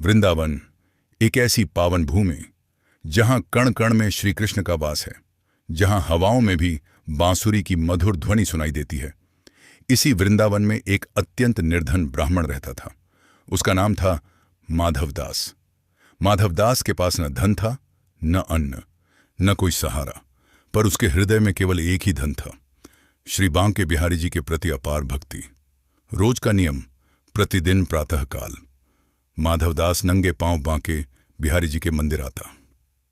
वृंदावन एक ऐसी पावन भूमि जहां कण कण में श्री कृष्ण का वास है, जहां हवाओं में भी बांसुरी की मधुर ध्वनि सुनाई देती है। इसी वृंदावन में एक अत्यंत निर्धन ब्राह्मण रहता था। उसका नाम था माधवदास। माधवदास के पास न धन था, न अन्न, न कोई सहारा, पर उसके हृदय में केवल एक ही धन था, श्री बांके बिहारी जी के प्रति अपार भक्ति। रोज का नियम, प्रतिदिन प्रातःकाल माधवदास नंगे पांव बांके बिहारी जी के मंदिर आता।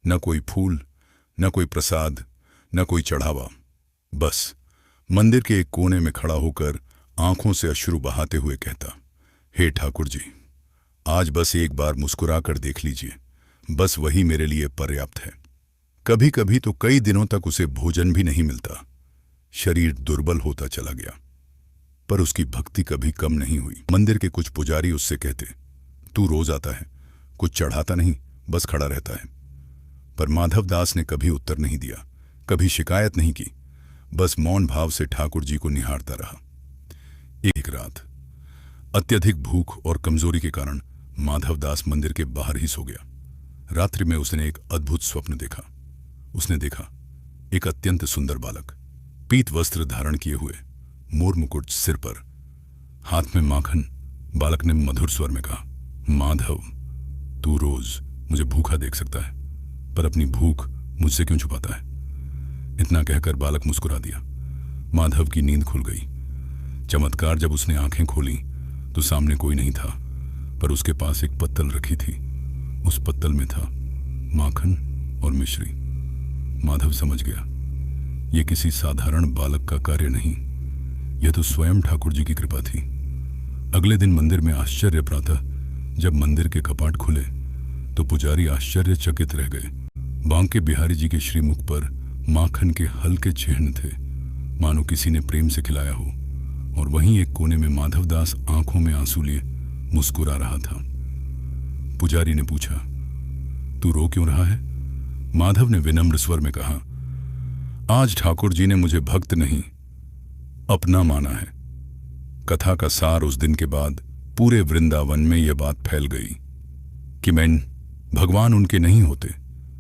न कोई फूल, न कोई प्रसाद, न कोई चढ़ावा, बस मंदिर के एक कोने में खड़ा होकर आंखों से अश्रु बहाते हुए कहता, हे ठाकुर जी, आज बस एक बार मुस्कुरा कर देख लीजिए, बस वही मेरे लिए पर्याप्त है। कभी कभी तो कई दिनों तक उसे भोजन भी नहीं मिलता। शरीर दुर्बल होता चला गया, पर उसकी भक्ति कभी कम नहीं हुई। मंदिर के कुछ पुजारी उससे कहते, तू रोज आता है, कुछ चढ़ाता नहीं, बस खड़ा रहता है। पर माधवदास ने कभी उत्तर नहीं दिया, कभी शिकायत नहीं की, बस मौन भाव से ठाकुर जी को निहारता रहा। एक रात अत्यधिक भूख और कमजोरी के कारण माधवदास मंदिर के बाहर ही सो गया। रात्रि में उसने एक अद्भुत स्वप्न देखा। उसने देखा एक अत्यंत सुंदर बालक, पीत वस्त्र धारण किए हुए, मोर मुकुट सिर पर, हाथ में माखन। बालक ने मधुर स्वर में कहा, माधव, तू रोज मुझे भूखा देख सकता है, पर अपनी भूख मुझसे क्यों छुपाता है? इतना कहकर बालक मुस्कुरा दिया। माधव की नींद खुल गई। चमत्कार, जब उसने आंखें खोली तो सामने कोई नहीं था, पर उसके पास एक पत्तल रखी थी। उस पत्तल में था माखन और मिश्री। माधव समझ गया, यह किसी साधारण बालक का कार्य नहीं, यह तो स्वयं ठाकुर जी की कृपा थी। अगले दिन मंदिर में आश्चर्य। प्रातः जब मंदिर के कपाट खुले तो पुजारी आश्चर्यचकित रह गए। बांके बिहारी जी के श्रीमुख पर माखन के हल्के चिन्ह थे, मानो किसी ने प्रेम से खिलाया हो। और वहीं एक कोने में माधवदास आंखों में आंसू लिए मुस्कुरा रहा था। पुजारी ने पूछा, तू रो क्यों रहा है? माधव ने विनम्र स्वर में कहा, आज ठाकुर जी ने मुझे भक्त नहीं, अपना माना है। कथा का सार, उस दिन के बाद पूरे वृंदावन में यह बात फैल गई कि भगवान उनके नहीं होते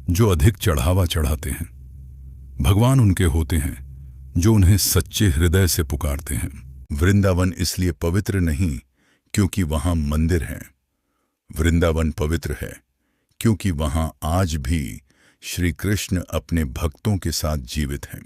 जो अधिक चढ़ावा चढ़ाते हैं। भगवान उनके होते हैं जो उन्हें सच्चे हृदय से पुकारते हैं। वृंदावन इसलिए पवित्र नहीं क्योंकि वहां मंदिर हैं। वृंदावन पवित्र है क्योंकि वहां आज भी श्री कृष्ण अपने भक्तों के साथ जीवित हैं।